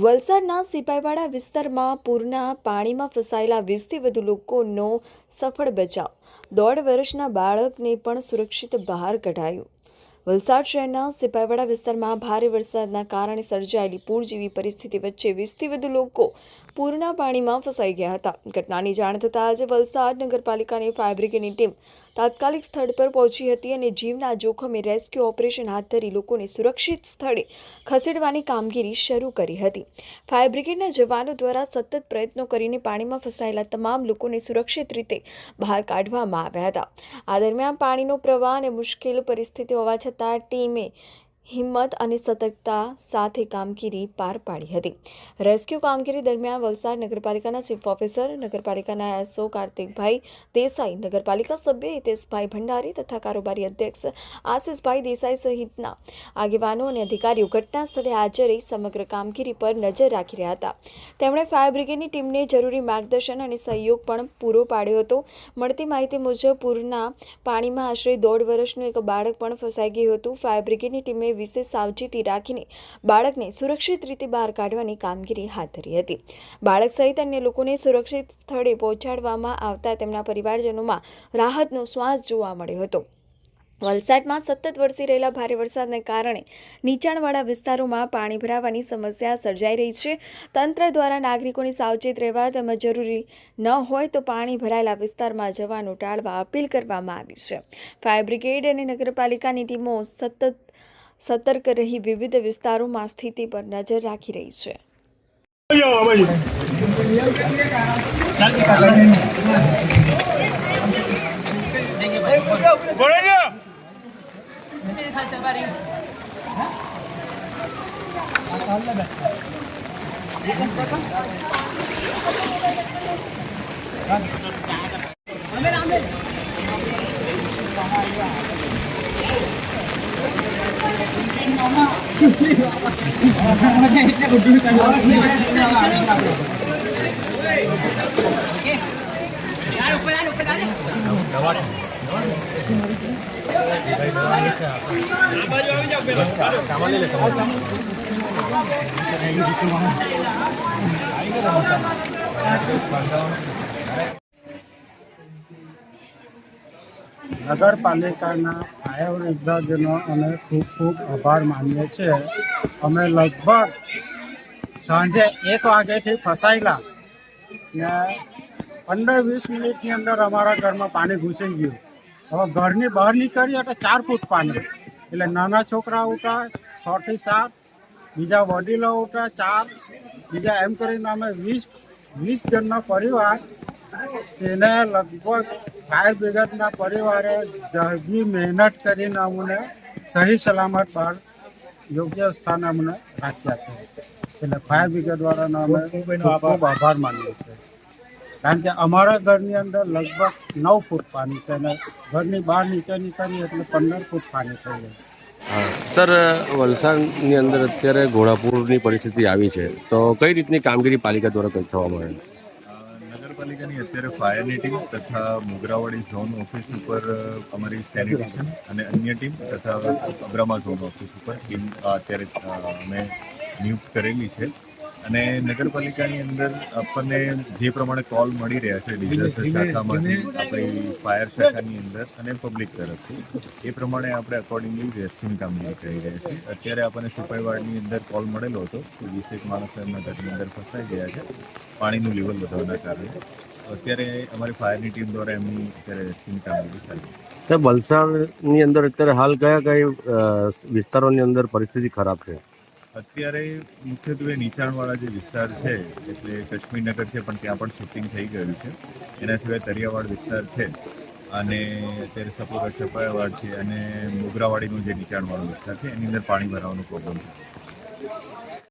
વલસાડના સિપાઈવાડા વિસ્તારમાં પૂરના પાણીમાં ફસાયેલા 20થી વધુ લોકોનો સફળ બચાવ। 1.5 વર્ષના બાળકને પણ સુરક્ષિત બહાર કઢાયું। વલસાડ શહેરના સિપાઈવાડા વિસ્તારમાં ભારે વરસાદના કારણે સર્જાયેલી પૂર જેવી પરિસ્થિતિ વચ્ચે 20થી વધુ લોકો પૂરના પાણીમાં ફસાઈ ગયા હતા। ઘટનાની જાણ થતાં આજે વલસાડ નગરપાલિકાની ફાયર બ્રિગેડની ટીમ તાત્કાલિક સ્થળ પર પહોંચી હતી અને જીવના જોખમે રેસ્ક્યુ ઓપરેશન હાથ ધરી લોકોને સુરક્ષિત સ્થળે ખસેડવાની કામગીરી શરૂ કરી હતી। ફાયર બ્રિગેડના જવાનો દ્વારા સતત પ્રયત્નો કરીને પાણીમાં ફસાયેલા તમામ લોકોને સુરક્ષિત રીતે બહાર કાઢવામાં આવ્યા હતા। આ દરમિયાન પાણીનો પ્રવાહ અને મુશ્કેલ પરિસ્થિતિ હોવા છતાં ટીમે હિંમત અને સતર્કતા સાથે કામગીરી પાર પાડી હતી। રેસ્ક્યુ કામગીરી દરમિયાન વલસાડ નગરપાલિકાના ચીફ ઓફિસર, નગરપાલિકાના એસઓ કાર્તિકભાઈ દેસાઈ, નગરપાલિકા સભ્ય હિતેશભાઈ ભંડારી તથા કારોબારી અધ્યક્ષ આશિષભાઈ દેસાઈ સહિતના આગેવાનો અને અધિકારીઓ ઘટના સ્થળે હાજર રહી સમગ્ર કામગીરી પર નજર રાખી રહ્યા હતા। તેમણે ફાયર બ્રિગેડની ટીમને જરૂરી માર્ગદર્શન અને સહયોગ પણ પૂરો પાડ્યો હતો। મળતી માહિતી મુજબ પૂરના પાણીમાં આશરે 1.5 વર્ષનું એક બાળક પણ ફસાઈ ગયું હતું। ફાયર બ્રિગેડની ટીમે વિશેષ સાવચેતી રાખીને બાળકને સુરક્ષિત રીતે બહાર કાઢવાની કામગીરી હાથ ધરી હતી। બાળક સહિત અન્ય લોકોને સુરક્ષિત સ્થળે પહોંચાડવામાં આવતા તેમના પરિવારજનોમાં રાહતનો શ્વાસ જોવા મળ્યો હતો। વલસાડમાં સતત વરસી રહેલા ભારે વરસાદને કારણે નીચાણવાળા વિસ્તારોમાં પાણી ભરાવાની સમસ્યા સર્જાઈ રહી છે। તંત્ર દ્વારા નાગરિકોને સાવચેત રહેવા તેમજ જરૂરી ન હોય તો પાણી ભરાયેલા વિસ્તારમાં જવાનું ટાળવા અપીલ કરવામાં આવી છે। ફાયર બ્રિગેડ અને નગરપાલિકાની ટીમો સતર્ક રહી વિવિધ વિસ્તારોમાં સ્થિતિ પર નજર રાખી રહી છે। નગરપાલિકાના ફાયર વિભાગનો અમે ખૂબ ખૂબ આભાર માનીએ છીએ। અમે લગભગ સાંજે 1 વાગ્યાથી ફસાયેલા ને 15-20 મિનિટની અંદર અમારા ઘરમાં પાણી ઘૂસી ગયું। હવે ઘરની બહાર નીકળીએ એટલે 4 ફૂટ પાણી, એટલે નાના છોકરા ઉઠા 6 થી 7, બીજા વડીલો ઉઠા 4, બીજા એમ કરીને અમે 20 જણનો પરિવાર, તેને લગભગ ફાયર બ્રિગેડના પરિવારે જગી મહેનત કરીને અમને સહી સલામત બહાર યોગ્ય સ્થાને અમને રાખ્યા છે। એટલે ફાયર બ્રિગેડવાળાનો અમે ખૂબ આભાર માનીએ છીએ, કારણ કે અમારા ઘરની અંદર લગભગ 9 ફૂટ પાણી છે અને ઘરની બહાર નીચે નીકળીએ એટલે 15 ફૂટ પાણી થઈ જાય। સર, વલસાડની અંદર અત્યારે ઘોડાપૂરની પરિસ્થિતિ આવી છે, તો કઈ રીતની કામગીરી પાલિકા દ્વારા કરવામાં આવે? નગરપાલિકાની અત્યારે ફાયરની ટીમ તથા મોગરાવાડી ઝોન ઓફિસ ઉપર અમારી સેનિટેશન અને અન્ય ટીમ તથા અબ્રામા ઝોન ઓફિસ ઉપર ટીમ અત્યારે અમે નિયુક્ત કરેલી છે। અને નગરપાલિકાની અંદર આપણને જે પ્રમાણે કોલ મળી રહ્યા છે ડિઝાસ્ટર શાખામાંથી, આપણી ફાયર શાખાની અંદર અને પબ્લિક તરફથી, એ પ્રમાણે આપણે અકોર્ડિંગલી રેસ્ક્યુની કામગીરી કરી રહ્યા છીએ। અત્યારે આપણને સિપાઈવાડની અંદર કોલ મળેલો હતો કે 20 માણસો એમના ઘરની અંદર ફસાઈ ગયા છે પાણીનું લેવલ વધવાના કારણે। અત્યારે અમારી ફાયરની ટીમ દ્વારા એમની અત્યારે રેસ્ક્યુની કામગીરી ચાલી છે। સર, વલસાડની અંદર અત્યારે હાલ કયા વિસ્તારોની અંદર પરિસ્થિતિ ખરાબ છે? અત્યારે મુખ્યત્વે નીચાણવાળા જે વિસ્તાર છે, એટલે કશ્મીરનગર છે પણ ત્યાં પણ શિફ્ટિંગ થઈ ગયું છે। એના સિવાય તરિયાવાડ વિસ્તાર છે અને અત્યારે સપોગઢ છપાયાવાડ છે અને મોગરાવાડીનો જે નીચાણવાળો વિસ્તાર છે એની અંદર પાણી ભરાવાનો પ્રોબ્લેમ છે।